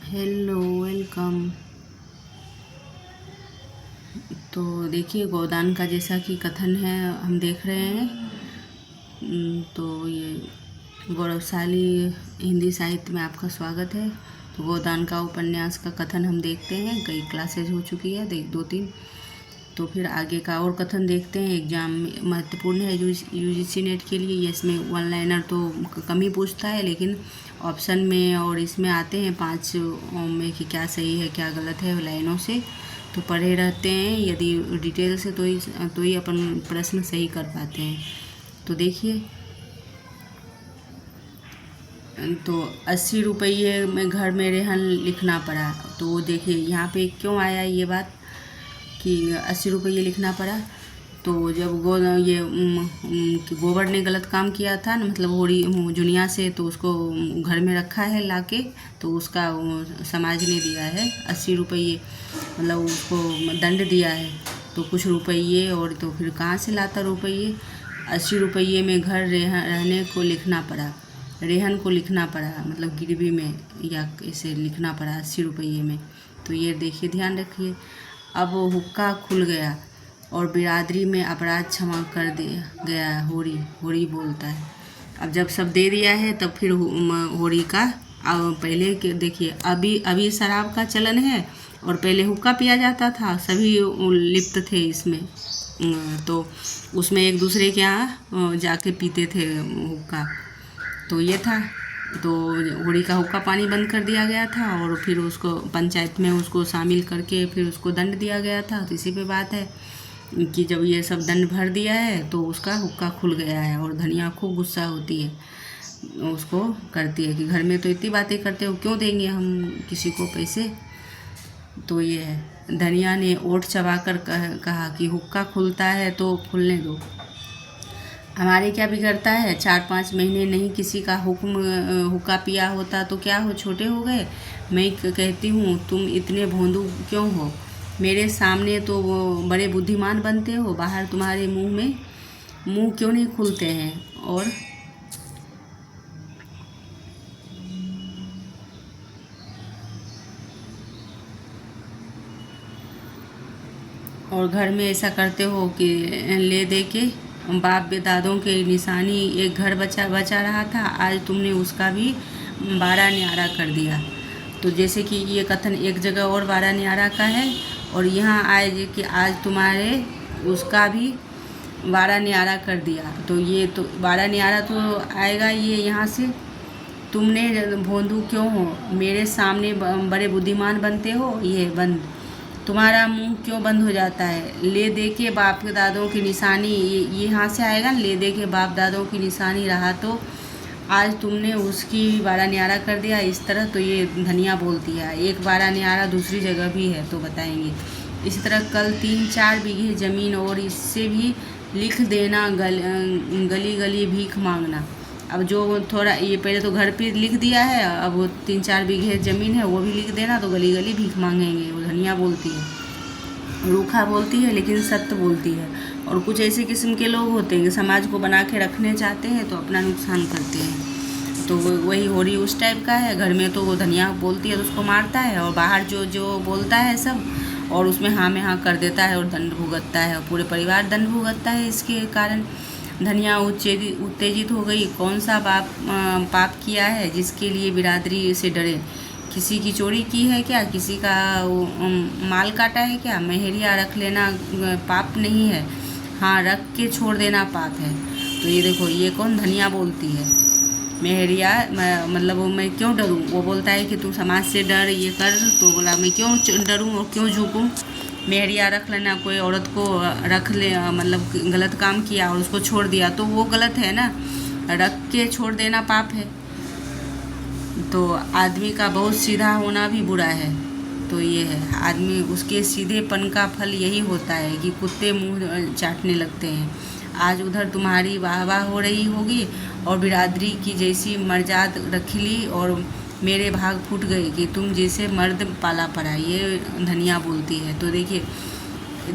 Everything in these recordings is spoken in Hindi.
Hello, welcome. तो देखिए, गोदान का जैसा कि कथन है हम देख रहे हैं। तो ये गौरवशाली हिंदी साहित्य में आपका स्वागत है। तो गोदान का उपन्यास का कथन हम देखते हैं। कई क्लासेज हो चुकी है, 2-3। तो फिर आगे का और कथन देखते हैं। एग्ज़ाम में महत्वपूर्ण है यूजीसी नेट के लिए। ये इसमें वन लाइनर तो कम ही पूछता है, लेकिन ऑप्शन में और इसमें आते हैं 5 में कि क्या सही है क्या गलत है लाइनों से। तो पढ़े रहते हैं यदि डिटेल से तो ही अपन प्रश्न सही कर पाते हैं। तो देखिए, तो 80 रुपये में घर में रेहन लिखना पड़ा। तो देखिए यहाँ पे क्यों आया ये बात कि 80 रुपये लिखना पड़ा। तो जब गोबर ने गलत काम किया था ना, मतलब होरी जुनिया से, तो उसको घर में रखा है लाके, तो उसका समाज ने दिया है 80 रुपये, मतलब उसको दंड दिया है। तो कुछ रुपये, और तो फिर कहाँ से लाता रुपये। 80 रुपये में घर रहने को लिखना पड़ा, रेहन को लिखना पड़ा, मतलब गिरवी में या इसे लिखना पड़ा 80 रुपये में। तो ये देखिए, ध्यान रखिए। अब हुक्का खुल गया और बिरादरी में अपराध क्षमा कर दिया गया। होरी बोलता है। अब जब सब दे दिया है तब फिर होरी का, अब पहले के देखिए, अभी शराब का चलन है और पहले हुक्का पिया जाता था, सभी लिप्त थे इसमें। तो उसमें एक दूसरे के यहाँ जाके पीते थे हुक्का। तो ये था। तो होली का हुक्का पानी बंद कर दिया गया था और फिर उसको पंचायत में उसको शामिल करके फिर उसको दंड दिया गया था। तो इसी पे बात है कि जब ये सब दंड भर दिया है तो उसका हुक्का खुल गया है। और धनिया खूब गुस्सा होती है, उसको करती है कि घर में तो इतनी बातें करते हो, क्यों देंगे हम किसी को पैसे। तो ये है। धनिया ने ओठ चबाकर कहा कि हुक्का खुलता है तो खुलने दो, हमारे क्या बिगड़ता है। 4-5 महीने नहीं किसी का हुक्का पिया होता तो क्या हो, छोटे हो गए। मैं कहती हूँ तुम इतने भोंदू क्यों हो। मेरे सामने तो वो बड़े बुद्धिमान बनते हो, बाहर तुम्हारे मुंह क्यों नहीं खुलते हैं। और घर में ऐसा करते हो कि ले दे के बाप दादों के निशानी एक घर बचा रहा था, आज तुमने उसका भी 12 न्यारा कर दिया। तो जैसे कि ये कथन एक जगह और 12 न्यारा का है, और यहाँ आए कि आज तुम्हारे उसका भी 12 न्यारा कर दिया। तो ये तो 12 न्यारा तो आएगा ये यहाँ से। तुमने भोंदू क्यों हो, मेरे सामने बड़े बुद्धिमान बनते हो, ये बंद। तुम्हारा मुंह क्यों बंद हो जाता है। ले दे के बाप दादों की निशानी, ये यहाँ से आएगा। ले दे के बाप दादों की निशानी रहा तो आज तुमने उसकी 12 न्यारा कर दिया इस तरह। तो ये धनिया बोलती है। एक 12 न्यारा दूसरी जगह भी है तो बताएंगे। इसी तरह कल 3-4 बीघे ज़मीन और इससे भी लिख देना, गली गली भीख मांगना। अब जो थोड़ा, ये पहले तो घर पे लिख दिया है, अब वो 3-4 बीघे ज़मीन है वो भी लिख देना, तो गली गली भीख मांगेंगे। वो धनिया बोलती है, रूखा बोलती है लेकिन सत्य बोलती है। और कुछ ऐसे किस्म के लोग होते हैं कि समाज को बना के रखने चाहते हैं तो अपना नुकसान करते हैं। तो वही होरी उस टाइप का है। घर में तो वो धनिया बोलती है तो उसको मारता है, और बाहर जो बोलता है सब, और उसमें हाँ में हाँ कर देता है और दंड भुगतता है, और पूरे परिवार दंड भुगतता है। इसके कारण धनिया उत्तेजित हो गई। कौन सा पाप किया है जिसके लिए बिरादरी से डरे। किसी की चोरी की है क्या, किसी का माल काटा है क्या। मेहरिया रख लेना पाप नहीं है, हाँ रख के छोड़ देना पाप है। तो ये देखो, ये कौन, धनिया बोलती है। मेहरिया मतलब वो, मैं क्यों डरूं। वो बोलता है कि तू समाज से डर, ये कर। तो बोला मैं क्यों डरूं और क्यों झुकूं। मेहरिया रख लेना, कोई औरत को रख ले, मतलब गलत काम किया और उसको छोड़ दिया तो वो गलत है ना। रख के छोड़ देना पाप है। तो आदमी का बहुत सीधा होना भी बुरा है। तो ये है, आदमी उसके सीधेपन का फल यही होता है कि कुत्ते मुंह चाटने लगते हैं। आज उधर तुम्हारी वाह हो रही होगी और बिरादरी की जैसी मर्जाद रखी ली, और मेरे भाग फूट गए कि तुम जैसे मर्द पाला पड़ा। ये धनिया बोलती है। तो देखिए,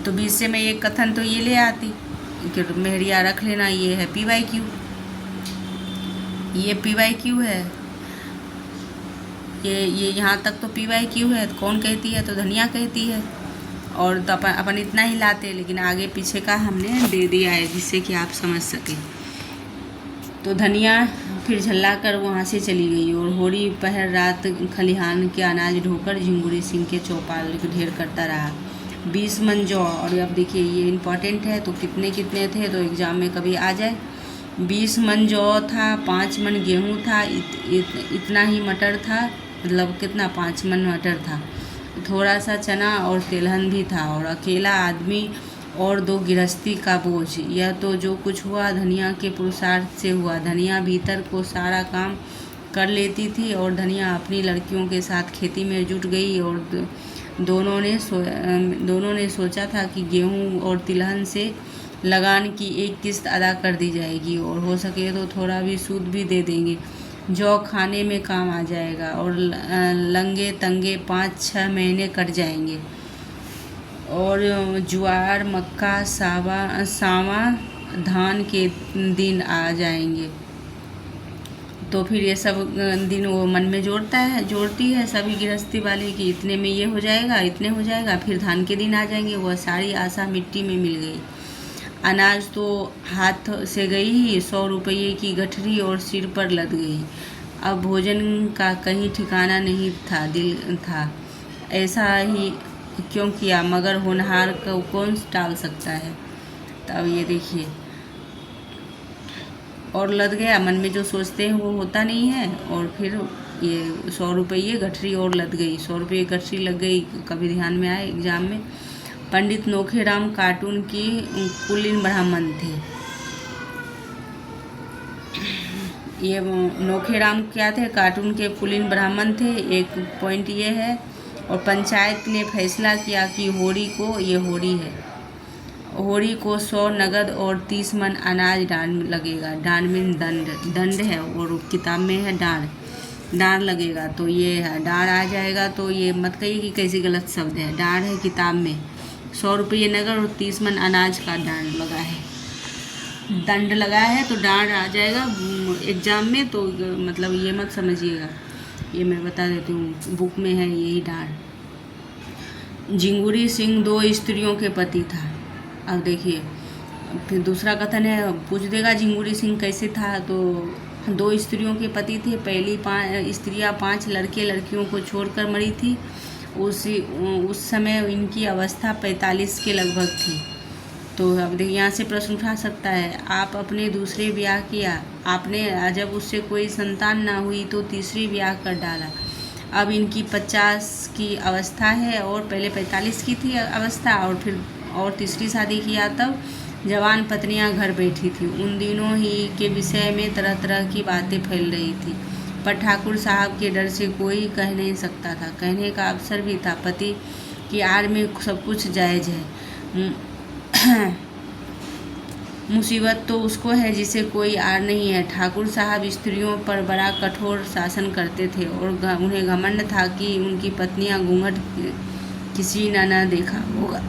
तो बीच से मैं एक कथन तो ये ले आती कि मेहरिया रख लेना, ये है PYQ, ये PYQ है। ये यहाँ तक तो PYQ है, तो कौन कहती है, तो धनिया कहती है। और तो अपन इतना ही लाते, लेकिन आगे पीछे का हमने दे दिया है जिससे कि आप समझ सकें। तो धनिया फिर झल्ला कर वहाँ से चली गई। और होरी पहर रात खलिहान के अनाज ढोकर झिंगुरी सिंह के चौपाल ढेर करता रहा। 20 मन जौ। और अब देखिए ये इम्पॉर्टेंट है, तो कितने कितने थे, तो एग्ज़ाम में कभी आ जाए। 20 मन जौ था, 5 मन गेहूँ था, इतना ही मटर था, मतलब कितना, 5 मन मटर था, थोड़ा सा चना और तिलहन भी था, और अकेला आदमी और 2 गृहस्थी का बोझ। यह तो जो कुछ हुआ धनिया के पुरुषार्थ से हुआ। धनिया भीतर को सारा काम कर लेती थी और धनिया अपनी लड़कियों के साथ खेती में जुट गई। और दोनों ने सोचा था कि गेहूं और तिलहन से लगान की एक किस्त अदा कर दी जाएगी, और हो सके तो थोड़ा भी सूद भी दे देंगे। जौ खाने में काम आ जाएगा, और लंगे तंगे 5-6 महीने कट जाएंगे। और ज्वार, मक्का, सावा धान के दिन आ जाएंगे। तो फिर ये सब दिन वो मन में जोड़ती है सभी गृहस्थी वाले कि इतने में ये हो जाएगा, इतने हो जाएगा, फिर धान के दिन आ जाएंगे। वह सारी आशा मिट्टी में मिल गई। अनाज तो हाथ से गई ही, 100 रुपये की गठरी और सिर पर लद गई। अब भोजन का कहीं ठिकाना नहीं था। दिल था ऐसा ही क्यों किया, मगर होनहार को कौन टाल सकता है। तब ये देखिए, और लद गया, मन में जो सोचते हैं वो होता नहीं है। और फिर ये 100 रुपये गठरी और लद गई, 100 रुपये गठरी लग गई। कभी ध्यान में आए एग्जाम में। पंडित नोखेराम कार्टून की कुलीन ब्राह्मण थे। ये नोखेराम क्या थे, कार्टून के कुलीन ब्राह्मण थे। एक पॉइंट ये है। और पंचायत ने फैसला किया कि होरी है, होरी को 100 नगद और 30 मन अनाज डांड लगेगा। डांड में दंड है, और किताब में है डांड लगेगा। तो ये है डांड आ जाएगा। तो ये मत कहिए कि कैसी गलत शब्द है, डांड है किताब में। 100 रुपये नगद और 30 मन अनाज का डांड लगा है, दंड लगा है, तो डांड आ जाएगा एग्जाम में। तो मतलब ये मत समझिएगा, ये मैं बता देती हूँ, बुक में है यही डांड। झिंगुरी सिंह 2 स्त्रियों के पति था। अब देखिए फिर दूसरा कथन है, पूछ देगा झिंगुरी सिंह कैसे था। तो 2 स्त्रियों के पति थे। पहली 5 स्त्रियाँ 5 लड़कियों को छोड़कर मरी थी। उस समय इनकी अवस्था 45 के लगभग थी। तो अब देखिए यहाँ से प्रश्न उठा सकता है, आप अपने दूसरे ब्याह किया, आपने जब उससे कोई संतान ना हुई तो तीसरी ब्याह कर डाला। अब इनकी 50 की अवस्था है, और पहले 45 की थी अवस्था, और फिर और तीसरी शादी किया तब जवान पत्नियां घर बैठी थी। उन दिनों ही के विषय में तरह तरह की बातें फैल रही थी, पर ठाकुर साहब के डर से कोई कह नहीं सकता था। कहने का अवसर भी था। पति की आड़ में सब कुछ जायज़ है। मुसीबत तो उसको है जिसे कोई आड़ नहीं है। ठाकुर साहब स्त्रियों पर बड़ा कठोर शासन करते थे, और उन्हें घमंड था कि उनकी पत्नियां घूंघट किसी न देखा होगा।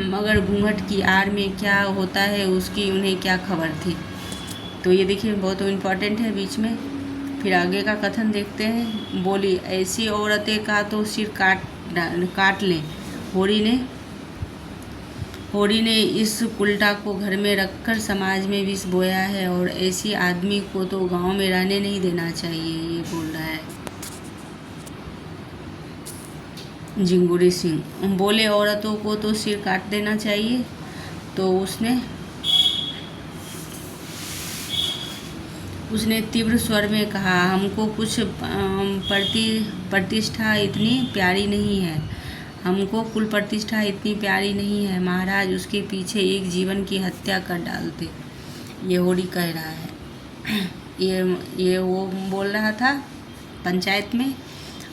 मगर घूंघट की आड़ में क्या होता है उसकी उन्हें क्या खबर थी। तो ये देखिए बहुत इम्पोर्टेंट है बीच में। फिर आगे का कथन देखते हैं। बोली, ऐसी औरतें का तो सिर काट लें। होरी ने इस उल्टा को घर में रखकर समाज में विष बोया है, और ऐसी आदमी को तो गांव में रहने नहीं देना चाहिए, ये बोल रहा है झिंगुरी सिंह। बोले, औरतों को तो सिर काट देना चाहिए। तो उसने तीव्र स्वर में कहा, हमको कुछ प्रतिष्ठा इतनी प्यारी नहीं है, हमको कुल प्रतिष्ठा इतनी प्यारी नहीं है, महाराज उसके पीछे एक जीवन की हत्या कर डालते। ये होरी कह रहा है। ये वो बोल रहा था पंचायत में।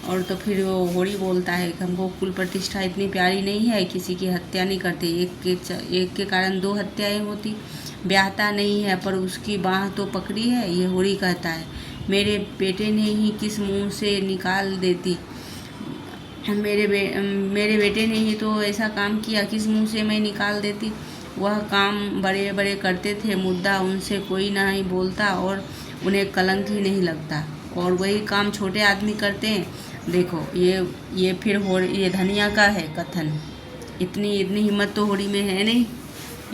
और तो फिर वो होरी बोलता है कि हमको कुल प्रतिष्ठा इतनी प्यारी नहीं है, किसी की हत्या नहीं करते। एक के कारण 2 हत्याएं होती। ब्याहता नहीं है पर उसकी बाँह तो पकड़ी है। ये होरी कहता है, मेरे बेटे ने ही किस मुंह से निकाल देती, मेरे बेटे ने ही तो ऐसा काम किया, किस मुंह से मैं निकाल देती। वह काम बड़े बड़े करते थे, मुद्दा उनसे कोई नहीं बोलता और उन्हें कलंक ही नहीं लगता। और वही काम छोटे आदमी करते हैं, देखो ये फिर ये धनिया का है कथन। इतनी इतनी हिम्मत तो होड़ी में है नहीं।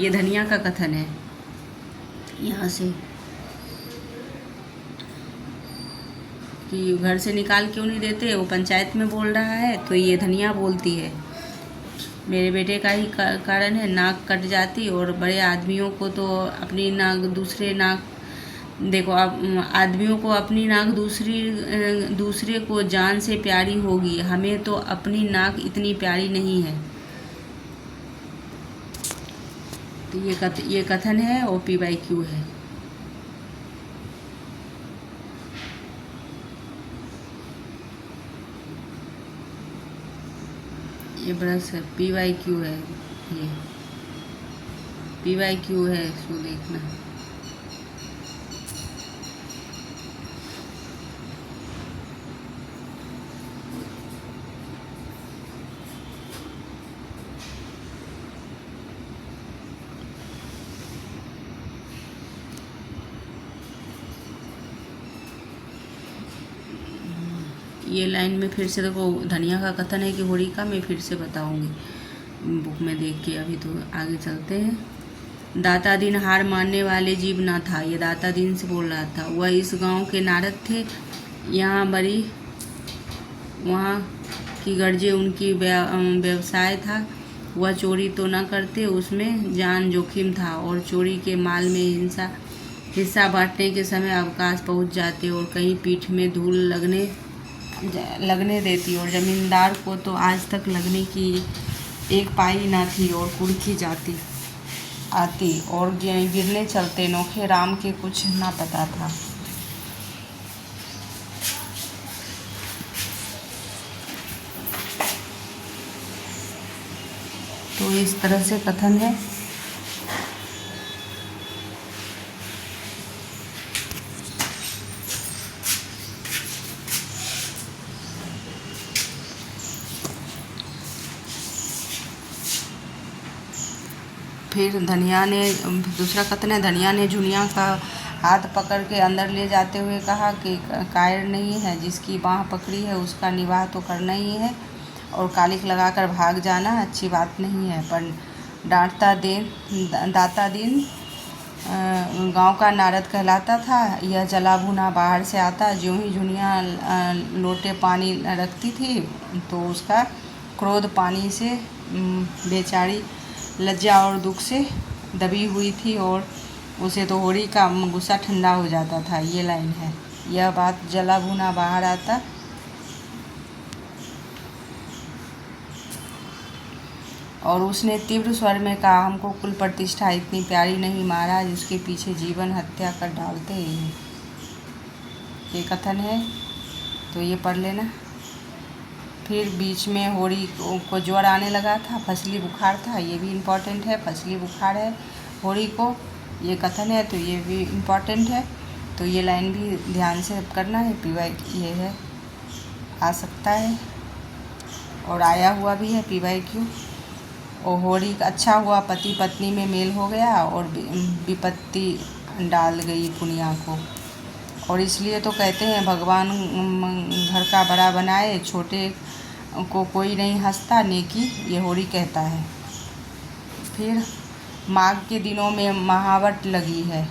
ये धनिया का कथन है यहाँ से कि घर से निकाल क्यों नहीं देते, वो पंचायत में बोल रहा है तो ये धनिया बोलती है मेरे बेटे का ही कारण है, नाक कट जाती। और बड़े आदमियों को तो अपनी नाक दूसरे नाक, देखो अब आदमियों को अपनी नाक दूसरे को जान से प्यारी होगी, हमें तो अपनी नाक इतनी प्यारी नहीं है। तो ये कथन है और PYQ है। ये ब्रश है, PYQ है, ये PYQ है, इसको देखना। ये लाइन में फिर से देखो, धनिया का कथन है कि होड़ी का, मैं फिर से बताऊंगी बुक में देख के। अभी तो आगे चलते हैं। दाता दीन हार मानने वाले जीव ना था, ये दाता दीन से बोल रहा था। वह इस गांव के नारद थे, यहाँ बड़ी वहाँ की गर्जे उनकी व्यवसाय था। वह चोरी तो न करते, उसमें जान जोखिम था, और चोरी के माल में हिस्सा बांटने के समय अवकाश पहुँच जाते और कहीं पीठ में धूल लगने देती। और जमींदार को तो आज तक लगने की एक पाई ना थी, और कुर्की आती और गिरने चलते नोखे राम के कुछ ना पता था। तो इस तरह से कथन है। फिर धनिया ने, दूसरा कथन है, धनिया ने झुनिया का हाथ पकड़ के अंदर ले जाते हुए कहा कि कायर नहीं है, जिसकी बाँह पकड़ी है उसका निवाह तो करना ही है, और कालिक लगाकर भाग जाना अच्छी बात नहीं है। पर दाता दीन गांव का नारद कहलाता था। यह जला भुना बाहर से आता, ज्यों ही झुनिया लोटे पानी रखती थी तो उसका क्रोध पानी से बेचारी लज्जा और दुख से दबी हुई थी, और उसे तो होड़ी का गुस्सा ठंडा हो जाता था। ये लाइन है। यह बात जला भुना बाहर आता, और उसने तीव्र स्वर में कहा, हमको कुल प्रतिष्ठा इतनी प्यारी नहीं महाराज, उसके पीछे जीवन हत्या कर डालते हैं। ये कथन है, तो ये पढ़ लेना। फिर बीच में होड़ी को ज्वर आने लगा था, फसली बुखार था, ये भी इम्पोर्टेंट है। फसली बुखार है होड़ी को, ये कथन है, तो ये भी इम्पोर्टेंट है। तो ये लाइन भी ध्यान से करना है। PYQ ये है, आ सकता है और आया हुआ भी है PYQ। और होड़ी अच्छा हुआ, पति पत्नी में मेल हो गया और विपत्ति डाल गई पुनिया को। और इसलिए तो कहते हैं भगवान घर का बड़ा बनाए, छोटे को कोई नहीं हंसता, नेकी ये होड़ी कहता है। फिर माघ के दिनों में महावट लगी है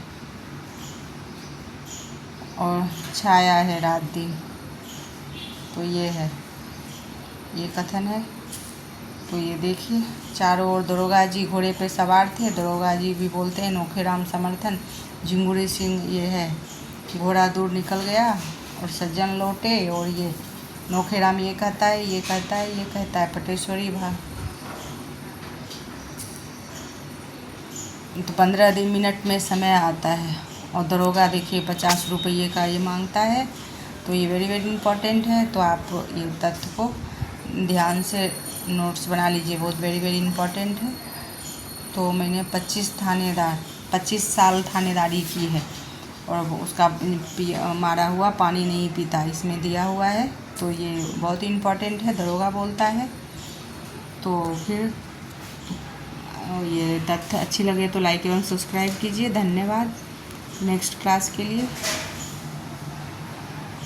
और छाया है रात दिन, तो ये है, ये कथन है। तो ये देखिए, चारों ओर दरोगा जी घोड़े पे सवार थे। दरोगा जी भी बोलते हैं नोखे राम समर्थन। झिंगुरी सिंह ये है, घोड़ा दूर निकल गया और सज्जन लौटे। और ये नोखे राम ये कहता है, ये कहता है, ये कहता है, पटेश्वरी भा। तो 15 मिनट में समय आता है, और दरोगा देखिए 50 रुपये का ये मांगता है। तो ये वेरी वेरी इम्पोर्टेंट है। तो आप ये तथ्य को ध्यान से नोट्स बना लीजिए, बहुत वेरी वेरी इम्पोर्टेंट है। तो मैंने 25 साल थानेदारी की है, और उसका मारा हुआ पानी नहीं पीता, इसमें दिया हुआ है। तो ये बहुत इम्पोर्टेंट है, दरोगा बोलता है। तो फिर ये तथ्य अच्छी लगे तो लाइक एवं सब्सक्राइब कीजिए। धन्यवाद। नेक्स्ट क्लास के लिए